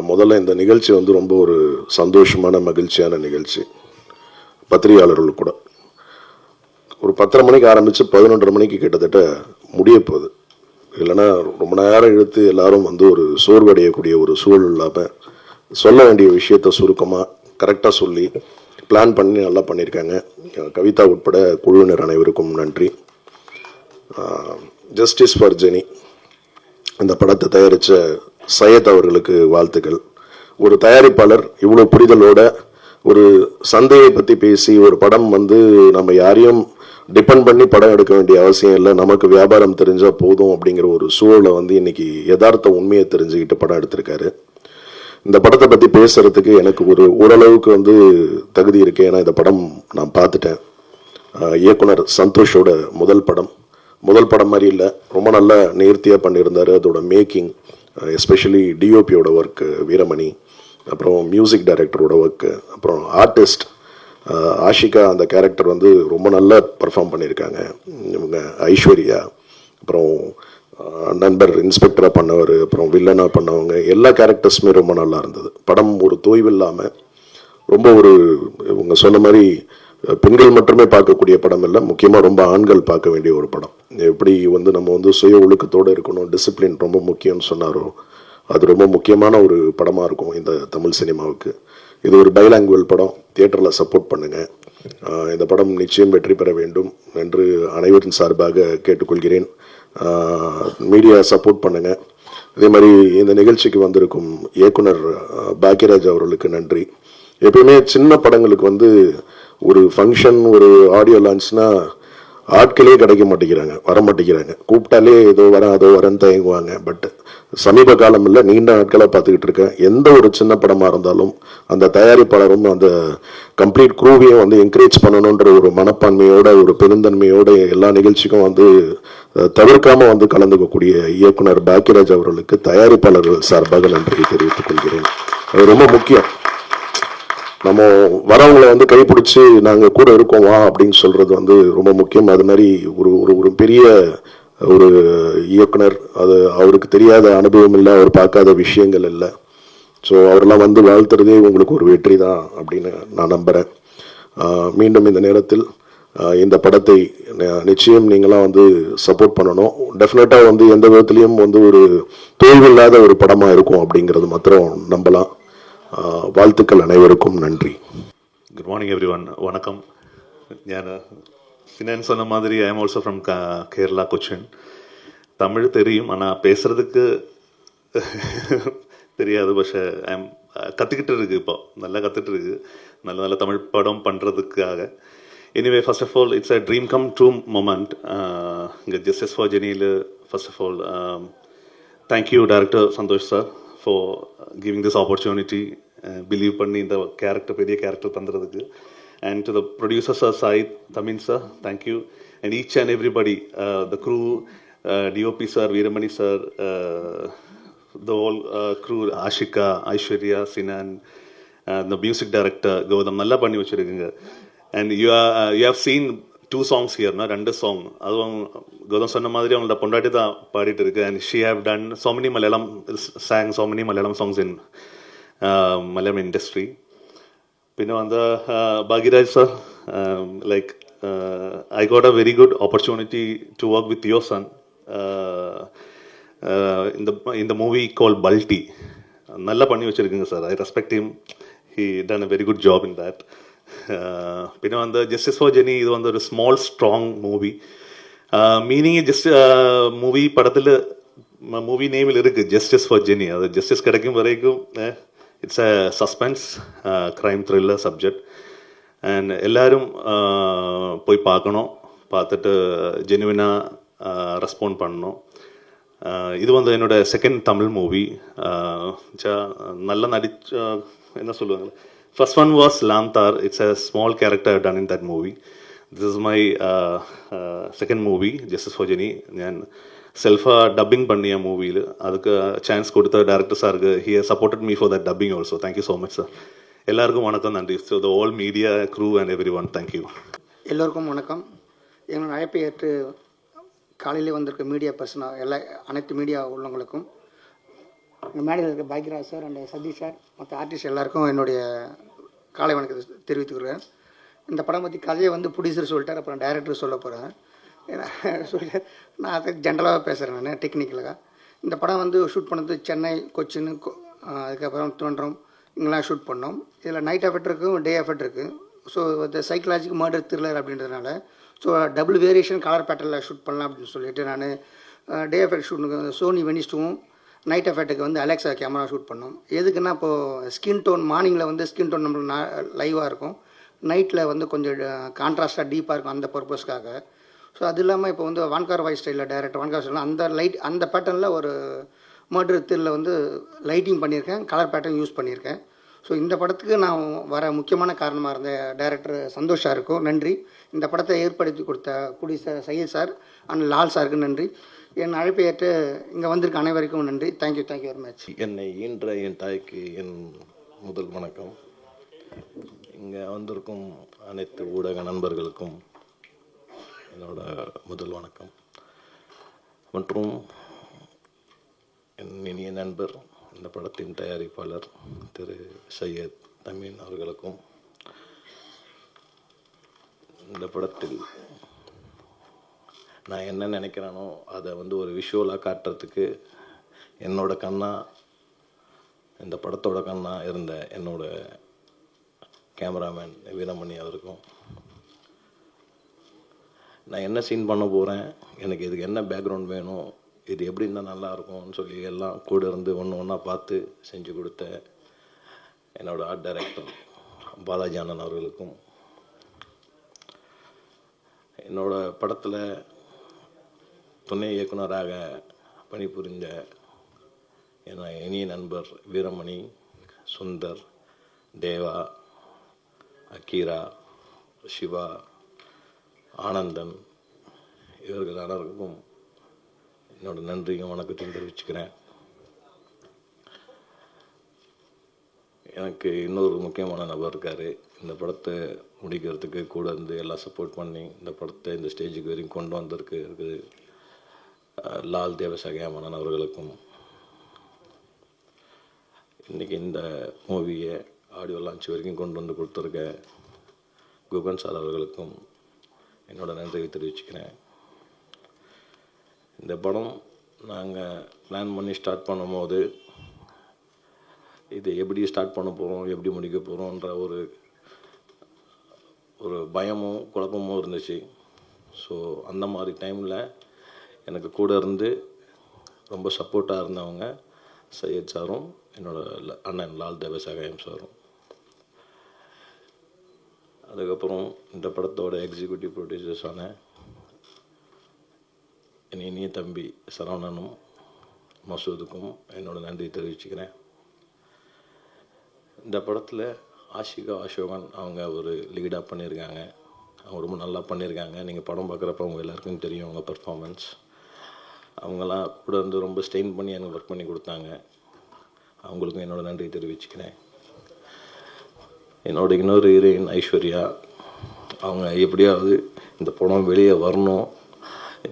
E: முதல்ல இந்த நிகழ்ச்சி வந்து ரொம்ப ஒரு சந்தோஷமான மகிழ்ச்சியான நிகழ்ச்சி. பத்திரிகையாளர்கள் கூட ஒரு 10:30 மணிக்கு ஆரம்பித்து 11:30 மணிக்கு கிட்டத்தட்ட முடிய போகுது. இல்லைன்னா ரொம்ப நேரம் இழுத்து எல்லாரும் வந்து ஒரு சோர்வடையக்கூடிய ஒரு சூழல் இல்லாமல் சொல்ல வேண்டிய விஷயத்த சுருக்கமாக கரெக்டாக சொல்லி பிளான் பண்ணி நல்லா பண்ணியிருக்காங்க. கவிதா உட்பட குழுவினர் அனைவருக்கும் நன்றி. ஜஸ்டிஸ் ஃபார் ஜெனி இந்த படத்தை தயாரித்த சையத் அவர்களுக்கு வாழ்த்துக்கள். ஒரு தயாரிப்பாளர் இவ்வளோ புரிதலோட ஒரு சந்தையை பற்றி பேசி ஒரு படம் வந்து நம்ம யாரையும் டிபெண்ட் பண்ணி படம் எடுக்க வேண்டிய அவசியம் இல்லை, நமக்கு வியாபாரம் தெரிஞ்சால் போதும் அப்படிங்கிற ஒரு சூழலை வந்து இன்னைக்கு யதார்த்த உண்மையை தெரிஞ்சுக்கிட்டு படம் எடுத்திருக்காரு. இந்த படத்தை பற்றி பேசுறதுக்கு எனக்கு ஓரளவுக்கு வந்து தகுதி இருக்கு. ஏன்னா இந்த படம் நான் பார்த்துட்டேன். இயக்குனர் சந்தோஷோட முதல் படம் மாதிரி இல்லை, ரொம்ப நல்லா நேர்த்தியாக பண்ணியிருந்தாரு. அதோட மேக்கிங், எஸ்பெஷலி டிஓபியோட ஒர்க்கு வீரமணி, அப்புறம் மியூசிக் டைரக்டரோட ஒர்க்கு, அப்புறம் ஆர்டிஸ்ட் ஆஷிகா அந்த கேரக்டர் வந்து ரொம்ப நல்லா பர்ஃபார்ம் பண்ணியிருக்காங்க. இவங்க ஐஸ்வர்யா, அப்புறம் நண்பர் இன்ஸ்பெக்டராக பண்ணவர், அப்புறம் வில்லனாக பண்ணவங்க, எல்லா கேரக்டர்ஸுமே ரொம்ப நல்லா இருந்தது. படம் ஒரு தொய்வு இல்லாமல் ரொம்ப ஒரு இவங்க சொன்ன மாதிரி பெண்கள் மட்டுமே பார்க்கக்கூடிய படம் இல்லை, முக்கியமாக ரொம்ப ஆண்கள் பார்க்க வேண்டிய ஒரு படம். எப்படி வந்து நம்ம வந்து சுய ஒழுக்கத்தோடு இருக்கணும், டிசிப்ளின் ரொம்ப முக்கியம்னு சொன்னாரோ அது ரொம்ப முக்கியமான ஒரு படமாக இருக்கும் இந்த தமிழ் சினிமாவுக்கு. இது ஒரு பைலாங்குவல் படம், தியேட்டரில் சப்போர்ட் பண்ணுங்கள். இந்த படம் நிச்சயம் வெற்றி பெற வேண்டும் என்று அனைவரின் சார்பாக கேட்டுக்கொள்கிறேன். மீடியா சப்போர்ட் பண்ணுங்கள். அதே மாதிரி இந்த நிகழ்ச்சிக்கு வந்திருக்கும் இயக்குனர் பாக்யராஜ் அவர்களுக்கு நன்றி. எப்பயுமே சின்ன படங்களுக்கு வந்து ஒரு ஃபங்க்ஷன், ஒரு ஆடியோ லான்ச்னா ஆட்களே கிடைக்க மாட்டேங்கிறாங்க, வர மாட்டேங்கிறாங்க. கூப்பிட்டாலே ஏதோ வரேன் அதோ வரேன்னு தயங்குவாங்க. பட் சமீப காலம் இல்லை, நீண்ட நாட்களாக பார்த்துக்கிட்டு இருக்கேன். எந்த ஒரு சின்ன படமாக இருந்தாலும் அந்த தயாரிப்பாளரும் அந்த கம்ப்ளீட் குரூவையும் வந்து என்கரேஜ் பண்ணணுன்ற ஒரு மனப்பான்மையோட, ஒரு பெருந்தன்மையோட எல்லா நிகழ்ச்சிக்கும் வந்து தவிர்க்காமல் வந்து கலந்துக்கக்கூடிய இயக்குனர் பாக்யராஜ் அவர்களுக்கு தயாரிப்பாளர்கள் சார்பாக நன்றி தெரிவித்துக் கொள்கிறேன். அது ரொம்ப முக்கியம். நம்ம வரவங்களை வந்து கைப்பிடிச்சு நாங்கள் கூட இருக்கோம் வா அப்படின்னு சொல்றது வந்து ரொம்ப முக்கியம். அது மாதிரி ஒரு பெரிய ஒரு இயக்குனர், அது அவருக்கு தெரியாத அனுபவம் இல்லை, அவர் பார்க்காத விஷயங்கள் இல்லை. ஸோ அவரெல்லாம் வந்து வாழ்த்துறதே உங்களுக்கு ஒரு வெற்றி தான் அப்படின்னு நான் நம்புகிறேன். மீண்டும் இந்த நேரத்தில் இந்த படத்தை நிச்சயம் நீங்களாம் வந்து சப்போர்ட் பண்ணணும். டெஃபினட்டாக வந்து எந்த விதத்துலையும் வந்து ஒரு தோல்வியில்லாத ஒரு படமாக இருக்கும் அப்படிங்கிறது மாத்திரம் நம்பலாம். வாழ்த்துக்கள் அனைவருக்கும் நன்றி.
F: Good morning every one. வணக்கம். ഞാൻ சினன் சொன்ன மாதிரி I am also from Kerala, Cochin. Tamil தெரியும், ஆனால் பேசுறதுக்கு தெரியாது. பஷே ஐ எம் கற்றுக்கிட்டு இருக்கு, இப்போ நல்லா கற்றுட்டு இருக்கு, நல்ல தமிழ் படம் பண்ணுறதுக்காக. Anyway, first of all it's a dream come true moment. இங்கே ஜஸ்டிஸ் ஃபார் ஜெனியில் first of all thank you director Santhosh sir for giving this opportunity, believe panni இந்த character பெரிய character தந்தறதுக்கு. And to the producer sir Said Tamin sir, thank you. And each and everybody, the crew, DOP sir Veeramani sir, the whole crew, Ashika, Aishwarya, Sinan, the music director Govardhan, நல்லா பண்ணி வச்சிருக்கீங்க. And you have seen 2 songs here, na 2 song. அதுவும் கௌதம் சொன்ன மாதிரி அவங்களோட பொண்டாட்டி தான் பாடிட்டு இருக்கு. And she have done so many Malayalam songs in Malayalam industry. പിന്നെ வந்து Bhagiraj sir, like I got a very good opportunity to work with your son in the movie called Balti. நல்லா பண்ணி வச்சிருக்கீங்க sir. I respect him. He done a very good job in that. പിന്നെ வந்து justice for Jenny இது வந்து ஒரு small strong movie. Meaning just movie படத்தில் movie நேமில் இருக்குது ஜஸ்டிஸ் ஃபார் ஜெனி. அது ஜஸ்டிஸ் கிடைக்கும் வரைக்கும் it's a suspense crime thriller subject. And எல்லோரும் போய் பார்க்கணும், பார்த்துட்டு ஜெனுவினாக ரெஸ்பாண்ட் பண்ணணும். இது வந்து என்னோட செகண்ட் தமிழ் மூவி. நல்லா என்ன சொல்லுவாங்க, ஃபர்ஸ்ட் ஒன் வாஸ் லாம்தார். It's a small character done in that movie. This is my second movie justice for Jenny. ഞാൻ സെൽഫാக ഡബിങ് பண்ணிய மூவியில் அதுக்கு சான்ஸ் கொடுத்த டேரக்டர் சாருக்கு he supported me for that dubbing also. Thank you so much sir. எல்லாருக்கும் வணக்கம், நன்றி. So the whole media crew and everyone, thank you.
G: எல்லோருக்கும் வணக்கம். எங்களோட அழைப்பை ஏற்று காலையிலே வந்திருக்க மீடியா பர்சனாக அனைத்து மீடியா உள்ளவங்களுக்கும், எங்கள் மேடையில் இருக்க Bhagyaraj sir and Sathish sir, மற்ற ஆர்டிஸ்ட் எல்லாருக்கும் என்னுடைய காலை வணக்கத்தை தெரிவித்துக்கிறேன். இந்த படம் பற்றி கதையை வந்து ப்ரொடியூசர் சொல்லிட்டார், அப்புறம் டைரக்டர் சொல்ல போகிறேன். நான் அதை ஜென்ரலாக பேசுகிறேன், நான் டெக்னிக்கலாக. இந்த படம் வந்து ஷூட் பண்ணது சென்னை, கொச்சின், அதுக்கப்புறம் திருவனந்தபுரம், இங்கெல்லாம் ஷூட் பண்ணோம். இதில் நைட் எஃபெக்ட் இருக்குது, டே எஃபெக்ட் இருக்குது. ஸோ இந்த சைக்கலாஜிக் மர்டர் த்ரில்லர் அப்படின்றதுனால ஸோ டபுள் வேரியேஷன் கலர் பேட்டர்னில் ஷூட் பண்ணலாம் அப்படின்னு சொல்லிட்டு நான் டே எஃபெக்ட் ஷூட்டுக்கு சோனி வெனிஸ்டும், நைட் எஃபெக்ட்டுக்கு வந்து அலெக்ஸா கேமரா ஷூட் பண்ணோம். எதுக்குன்னா இப்போது ஸ்கின் டோன் மார்னிங்கில் வந்து ஸ்கின் டோன் நம்மளுக்கு லைவாக இருக்கும், நைட்டில் வந்து கொஞ்சம் கான்ட்ராஸ்டாக டீப்பாக இருக்கும், அந்த பர்பஸ்க்காக. ஸோ அது இல்லாமல் இப்போ வந்து வான்கார் வாய்ஸ் ஸ்டைலில் டைரக்டர் வான்கார் ஸ்டைலில் அந்த பேட்டர்னில் ஒரு மர்டர் த்ரில்லில் வந்து லைட்டிங் பண்ணியிருக்கேன், கலர் பேட்டர்ன் யூஸ் பண்ணியிருக்கேன். ஸோ இந்த படத்துக்கு நான் வர முக்கியமான காரணமாக இருந்த டைரக்டர் சந்தோஷ் சாருக்கும் நன்றி. இந்த படத்தை ஏற்படுத்தி கொடுத்த சையத் சார் அண்ட் லால் சாருக்கு நன்றி. என் அழைப்பை ஏற்று இங்கே வந்திருக்க அனைவருக்கும் நன்றி. Thank you very much.
E: என்னை ஈன்ற என் தாய்க்கு என் முதல் வணக்கம். இங்கே வந்திருக்கும் அனைத்து ஊடக நண்பர்களுக்கும் என்னோட முதல் வணக்கம். மற்றும் என் இனிய நண்பர், இந்த படத்தின் தயாரிப்பாளர் திரு சையத் தமின் அவர்களுக்கும், இந்த படத்தில் நான் என்ன நினைக்கிறேனோ அதை வந்து ஒரு விஷுவலாக காட்டுறதுக்கு என்னோட கண்ணா, இந்த படத்தோட கண்ணா இருந்த என்னோட கேமராமேன் வீரமணி அவருக்கும், நான் என்ன சீன் பண்ண போகிறேன், எனக்கு இதுக்கு என்ன பேக்ரவுண்ட் வேணும், இது எப்படி இருந்தால் நல்லாயிருக்கும்னு சொல்லி எல்லாம் கூட இருந்து ஒன்று ஒன்றா பார்த்து செஞ்சு கொடுத்த என்னோட ஆர்ட் டைரக்டர் பாலாஜி அண்ணன் அவர்களுக்கும், என்னோட படத்தில் துணை இயக்குனராக பணிபுரிஞ்ச என் இனிய நண்பர் வீரமணி, சுந்தர், தேவா, அக்கீரா, சிவா, ஆனந்தன், இவர்கள் அனைவருக்கும் என்னோட நன்றியும் வணக்கத்தையும் தெரிவிச்சுக்கிறேன். எனக்கு இன்னொரு முக்கியமான நபர் இருக்கார். இந்த படத்தை முடிக்கிறதுக்கு கூட இருந்து எல்லாம் சப்போர்ட் பண்ணி இந்த படத்தை இந்த ஸ்டேஜுக்கு வரைக்கும் கொண்டு வந்திருக்கு லால் தேவசகாமணன் அவர்களுக்கும், இன்றைக்கி இந்த மூவியை ஆடியோ லான்ச் வரைக்கும் கொண்டு வந்து கொடுத்துருக்க குகன் சார் அவர்களுக்கும் என்னோட நன்றியை தெரிவிச்சுக்கிறேன். இந்த படம் நாங்கள் பிளான் பண்ணி ஸ்டார்ட் பண்ணும்போது இது எப்படி ஸ்டார்ட் பண்ண போகிறோம், எப்படி முடிக்க போகிறோன்ற ஒரு பயமும் குழப்பமும் இருந்துச்சு. ஸோ அந்த மாதிரி டைமில் எனக்கு கூட இருந்து ரொம்ப சப்போர்ட்டாக இருந்தவங்க சையத் சாரும் என்னோட அண்ணன் லால் தேவசகாயம் சாரும். அதுக்கப்புறம் இந்த படத்தோட எக்ஸிக்யூட்டிவ் ப்ரொடியூசர்ஸான என் இனிய தம்பி சரவணனும் மசூதுக்கும் என்னோட நன்றி தெரிவிச்சுக்கிறேன். இந்த படத்தில் ஆஷிகா அசோகன் அவங்க ஒரு லீடாக பண்ணியிருக்காங்க. அவங்க ரொம்ப நல்லா பண்ணியிருக்காங்க. நீங்கள் படம் பார்க்குறப்ப அவங்க எல்லாருக்கும் தெரியும் அவங்க பர்ஃபார்மன்ஸ். அவங்களாம் கூட இருந்து ரொம்ப ஸ்டெயின் பண்ணி எனக்கு ஒர்க் பண்ணி கொடுத்தாங்க. அவங்களுக்கும் என்னோட நன்றி தெரிவிச்சுக்கிறேன். என்னோட இன்னொரு ஹீரோயின் ஐஸ்வர்யா, அவங்க எப்படியாவது இந்த படம் வெளியே வரணும்,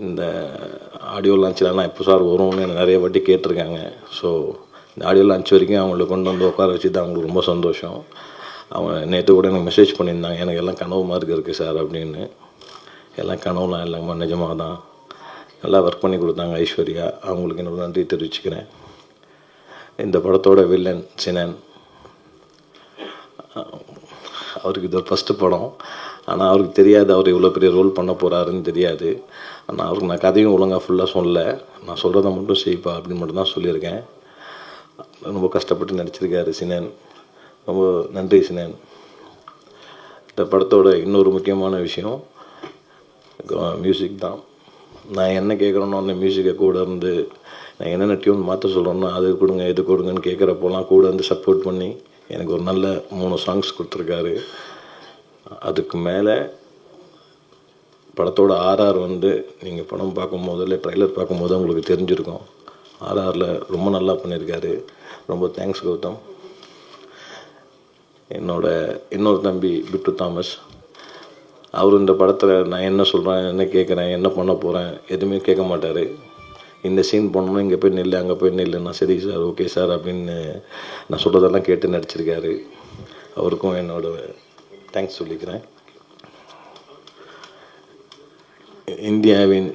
E: இந்த ஆடியோ லான்ச்லாம் எப்போ சார் வரும்னு நிறைய வாட்டி கேட்டிருக்காங்க. ஸோ இந்த ஆடியோ லான்ச் வரைக்கும் அவங்கள கொண்டு வந்து உட்கார வச்சு தான் அவங்களுக்கு ரொம்ப சந்தோஷம். அவங்க நேற்று கூட எனக்கு மெசேஜ் பண்ணியிருந்தாங்க, எனக்கு எல்லாம் கனவு மாதிரி இருக்குது சார் அப்படின்னு. எல்லாம் கனவுலாம் இல்லைங்கம்மா, நிஜமாக தான் நல்லா ஒர்க் பண்ணி கொடுத்தாங்க ஐஸ்வர்யா. அவங்களுக்கு என்னோட நன்றி தெரிவிச்சுக்கிறேன். இந்த படத்தோட வில்லன் சினன், அவருக்கு இது ஒரு ஃபஸ்ட்டு படம். ஆனால் அவருக்கு தெரியாது அவர் இவ்வளோ பெரிய ரோல் பண்ண போகிறாருன்னு தெரியாது. ஆனால் அவருக்கு நான் கதையும் ஒழுங்காக ஃபுல்லாக சொல்லலை, நான் சொல்கிறத மட்டும் செய்ப்பா அப்படின்னு மட்டும் தான் சொல்லியிருக்கேன். ரொம்ப கஷ்டப்பட்டு நடிச்சிருக்காரு சினன். ரொம்ப நன்றி சினன். இந்த படத்தோட இன்னொரு முக்கியமான விஷயம் மியூசிக் தான்.
H: நான் என்ன கேட்குறேனோ அந்த மியூசிக்கை கூட இருந்து நான் என்னென்ன டியூன் மாற்ற சொல்கிறேனோ அது கொடுங்க இது கொடுங்கன்னு கேட்குறப்போலாம் கூட வந்து சப்போர்ட் பண்ணி எனக்கு ஒரு நல்ல 3 சாங்ஸ் கொடுத்துருக்காரு. அதுக்கு மேலே படத்தோட ஆர்ஆர் வந்து நீங்கள் படம் பார்க்கும்போது இல்லை ட்ரைலர் பார்க்கும்போது உங்களுக்கு தெரிஞ்சிருக்கும். ஆர்ஆரில் ரொம்ப நல்லா பண்ணியிருக்காரு. ரொம்ப தேங்க்ஸ் கௌதம். என்னோட இன்னொரு தம்பி பிட்டு தாமஸ், அவர் இந்த படத்தில் நான் என்ன சொல்கிறேன், என்ன கேட்குறேன், என்ன பண்ண போகிறேன் எதுவுமே கேட்க மாட்டார். இந்த சீன் பண்ணணும், இங்கே போய் நில்லு, அங்கே போய் நில்லு, நான் சரி சார் ஓகே சார் அப்படின்னு நான் சொல்கிறதெல்லாம் கேட்டு நடிச்சிருக்காரு. அவருக்கும் என்னோட தேங்க்ஸ் சொல்லிக்கிறேன். இந்தியாவின்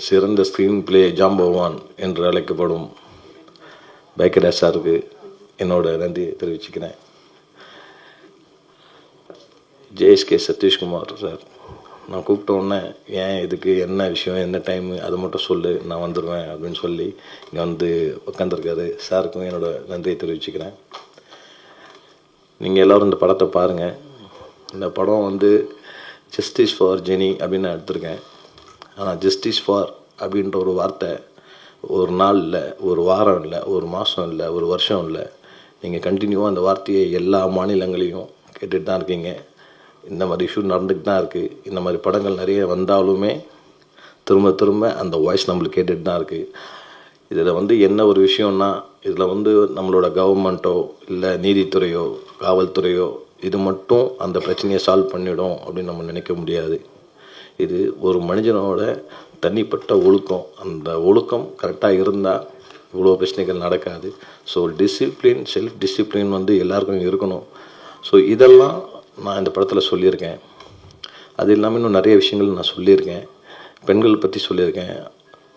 H: சிறந்த ஸ்க்ரீன் பிளே ஜாம்பவான் என்று அழைக்கப்படும் பாக்யராஜ் சாருக்கு என்னோட நன்றி தெரிவிச்சுக்கிறேன். ஜேஎஸ்கே சதீஷ்குமார் சார், நான் கூப்பிட்ட உடனே ஏன் இதுக்கு என்ன விஷயம் என்ன டைமு அதை மட்டும் சொல்லு நான் வந்துடுவேன் அப்படின்னு சொல்லி இங்கே வந்து உட்காந்துருக்காரு. சாருக்கும் என்னோட நன்றியை தெரிவிச்சுக்கிறேன். நீங்கள் எல்லோரும் இந்த படத்தை பாருங்கள். இந்த படம் வந்து ஜஸ்டிஸ் ஃபார் ஜெனி அப்படின்னு நான் எடுத்திருக்கேன். ஆனால் ஜஸ்டிஸ் ஃபார் அப்படின்ற ஒரு வார்த்தை ஒரு நாள் இல்லை, ஒரு வாரம் இல்லை, ஒரு மாதம் இல்லை, ஒரு வருஷம் இல்லை, நீங்கள் கண்டினியூவாக அந்த வார்த்தையை எல்லா மாநிலங்களையும் கேட்டுட்டு தான் இருக்கீங்க. இந்த மாதிரி இஷ்யூ நடந்துக்கிட்டு தான் இருக்குது. இந்த மாதிரி படங்கள் நிறைய வந்தாலுமே திரும்ப திரும்ப அந்த வாய்ஸ் நம்மளுக்கு கேட்டுட்டு தான் இருக்குது. இதில் வந்து என்ன ஒரு விஷயம்னா, இதில் வந்து நம்மளோட கவர்மெண்ட்டோ இல்லை நீதித்துறையோ காவல்துறையோ இது மட்டும் அந்த பிரச்சனையை சால்வ் பண்ணிடும் அப்படின்னு நம்ம நினைக்க முடியாது. இது ஒரு மனிதனோட தனிப்பட்ட ஒழுக்கம். அந்த ஒழுக்கம் கரெக்டாக இருந்தால் இவ்வளோ பிரச்சனைகள் நடக்காது. ஸோ டிசிப்ளின், செல்ஃப் டிசிப்ளின் வந்து எல்லாருக்கும் இருக்கணும். ஸோ இதெல்லாம் நான் இந்த படத்தில் சொல்லியிருக்கேன். அது இல்லாமல் இன்னும் நிறைய விஷயங்கள் நான் சொல்லியிருக்கேன். பெண்கள் பற்றி சொல்லியிருக்கேன்.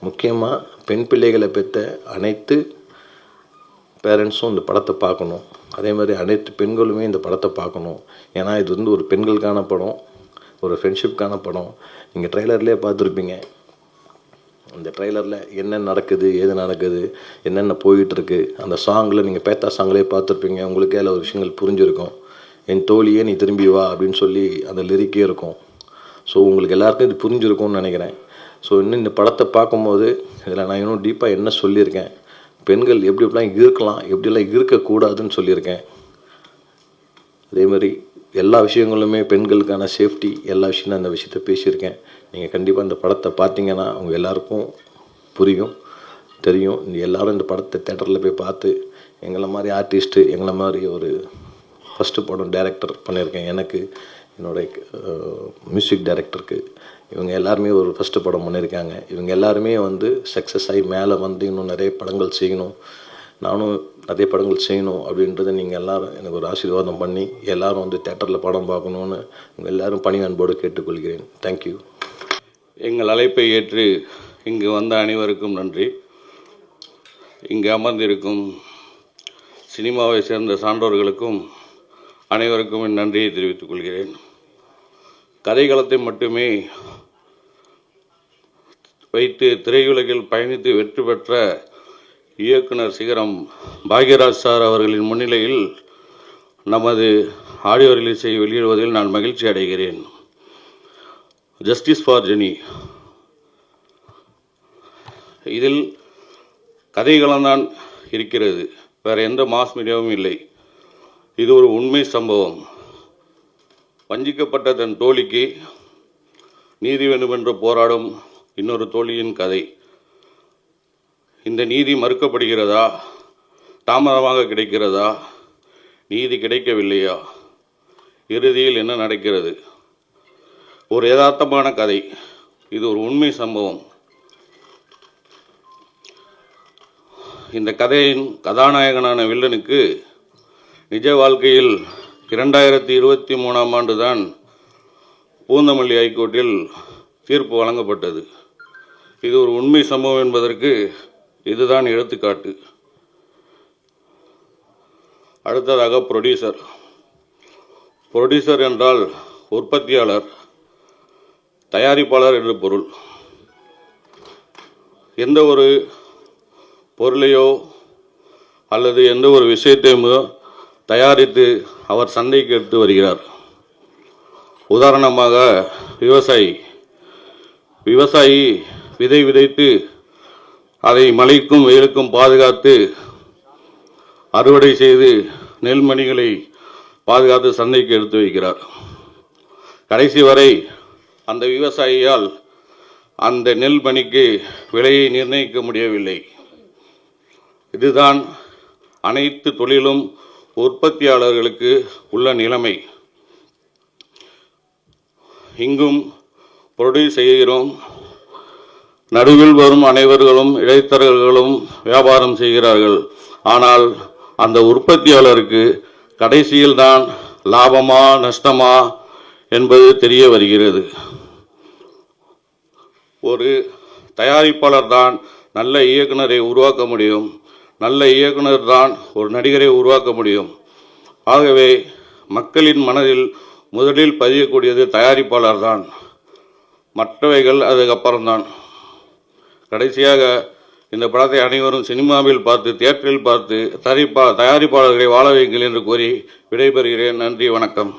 H: முக்கியமாக பெண் பிள்ளைகளை பெற்ற அனைத்து பேரண்ட்ஸும் இந்த படத்தை பார்க்கணும். அதே மாதிரி அனைத்து பெண்களுமே இந்த படத்தை பார்க்கணும். ஏன்னா இது வந்து ஒரு பெண்களுக்கான படம், ஒரு ஃப்ரெண்ட்ஷிப்கான படம். நீங்கள் ட்ரெய்லர்லேயே பார்த்துருப்பீங்க. அந்த ட்ரெய்லரில் என்ன நடக்குது, ஏது நடக்குது, என்னென்ன போயிட்டுருக்கு. அந்த சாங்கில் நீங்கள் பேத்தா சாங்லேயே பார்த்துருப்பீங்க. உங்களுக்கே அதில் ஒரு விஷயங்கள் புரிஞ்சிருக்கும். என் தோழியே நீ திரும்பி வா அப்படின்னு சொல்லி அந்த லிரிக்கே இருக்கும். ஸோ உங்களுக்கு எல்லாருக்கும் இது புரிஞ்சிருக்கும்னு நினைக்கிறேன். ஸோ இன்னும் இந்த படத்தை பார்க்கும்போது இதில் நான் இன்னும் டீப்பாக என்ன சொல்லியிருக்கேன், பெண்கள் எப்படி எப்படிலாம் இருக்கலாம், எப்படிலாம் இருக்கக்கூடாதுன்னு சொல்லியிருக்கேன். அதே மாதிரி எல்லா விஷயங்களுமே பெண்களுக்கான சேஃப்டி எல்லா விஷயம் நான் இந்த விஷயத்த பேசியிருக்கேன். நீங்கள் கண்டிப்பாக இந்த படத்தை பார்த்தீங்கன்னா அவங்க எல்லாருக்கும் புரியும், தெரியும். எல்லோரும் இந்த படத்தை தேட்டரில் போய் பார்த்து எங்களை மாதிரி ஆர்டிஸ்ட்டு, எங்களை மாதிரி ஒரு ஃபஸ்ட்டு படம் டைரக்டர் பண்ணியிருக்கேன், எனக்கு என்னோட மியூசிக் டைரக்டருக்கு, இவங்க எல்லாருமே ஒரு ஃபஸ்ட்டு படம் பண்ணியிருக்காங்க. இவங்க எல்லாருமே வந்து சக்ஸஸ் ஆகி மேலே வந்து இன்னும் நிறைய படங்கள் செய்யணும், நானும் நிறைய படங்கள் செய்யணும் அப்படின்றத நீங்கள் எல்லோரும் எனக்கு ஒரு ஆசீர்வாதம் பண்ணி எல்லோரும் வந்து தேட்டரில் படம் பார்க்கணுன்னு உங்கள் எல்லோரும் பணி அன்போடு கேட்டுக்கொள்கிறேன். தேங்க்யூ.
I: எங்கள் அழைப்பை ஏற்று இங்கு வந்த அனைவருக்கும் நன்றி. இங்கு அமர்ந்திருக்கும் சினிமாவை சேர்ந்த சான்றோர்களுக்கும் அனைவருக்கும் என் நன்றியை தெரிவித்துக் கொள்கிறேன். கதைக்களத்தை மட்டுமே வைத்து திரையுலகில் பயணித்து வெற்றி பெற்ற இயக்குனர் சிகரம் பாக்யராஜ் சார் அவர்களின் முன்னிலையில் நமது ஆடியோ ரிலீஸை வெளியிடுவதில் நான் மகிழ்ச்சி அடைகிறேன். ஜஸ்டிஸ் ஃபார் ஜெனி, இதில் கதைகளம்தான் இருக்கிறது, வேறு எந்த மாஸ் மீடியாவும் இல்லை. இது ஒரு உண்மை சம்பவம். வஞ்சிக்கப்பட்ட தன் தோழிக்கு நீதி வேண்டுமென்று போராடும் இன்னொரு தோழியின் கதை. இந்த நீதி மறுக்கப்படுகிறதா, தாமதமாக கிடைக்கிறதா, நீதி கிடைக்கவில்லையா, இறுதியில் என்ன நடக்கிறது? ஒரு யதார்த்தமான கதை. இது ஒரு உண்மை சம்பவம். இந்த கதையின் கதாநாயகனான வில்லனுக்கு நிஜ வாழ்க்கையில் 2023 ஆண்டு தான் பூந்தமல்லி ஹைகோர்ட்டில் தீர்ப்பு வழங்கப்பட்டது. இது ஒரு உண்மை சம்பவம் என்பதற்கு இதுதான் எடுத்துக்காட்டு. அடுத்ததாக ப்ரொடியூசர். ப்ரொடியூசர் என்றால் உற்பத்தியாளர், தயாரிப்பாளர் என்று பொருள். எந்த ஒரு பொருளையோ அல்லது எந்த ஒரு விஷயத்தையுமோ தயாரித்து அவர் சந்தைக்கு எடுத்து வருகிறார். உதாரணமாக விவசாயி விதை விதைத்து அதை மழைக்கும் வெயிலுக்கும் பாதுகாத்து அறுவடை செய்து நெல்மணிகளை பாதுகாத்து சந்தைக்கு எடுத்து வைக்கிறார். கடைசி வரை அந்த விவசாயியால் அந்த நெல்மணிக்கு விலையை நிர்ணயிக்க முடியவில்லை. இதுதான் அனைத்து தொழிலும் உற்பத்தியாளர்களுக்கு உள்ள நிலைமை. இங்கும் ப்ரொடியூஸ் செய்கிறோம், நடுவில் வரும் அனைவர்களும் இடைத்தரகர்களும் வியாபாரம் செய்கிறார்கள். ஆனால் அந்த உற்பத்தியாளருக்கு கடைசியில் தான் லாபமா நஷ்டமா என்பது தெரிய வருகிறது. ஒரு தயாரிப்பாளர் தான் நல்ல இயக்குனரை உருவாக்க முடியும், நல்ல இயக்குனர் தான் ஒரு நடிகரை உருவாக்க முடியும். ஆகவே மக்களின் மனதில் முதலில் பதியக்கூடியது தயாரிப்பாளர் தான், மற்றவைகள் அதுக்கப்புறம்தான். கடைசியாக இந்த படத்தை அனைவரும் சினிமாவில் பார்த்து, தியேட்டரில் பார்த்து தயாரிப்பாளர்களை வாழ வைங்கள் என்று கூறி விடைபெறுகிறேன். நன்றி, வணக்கம்.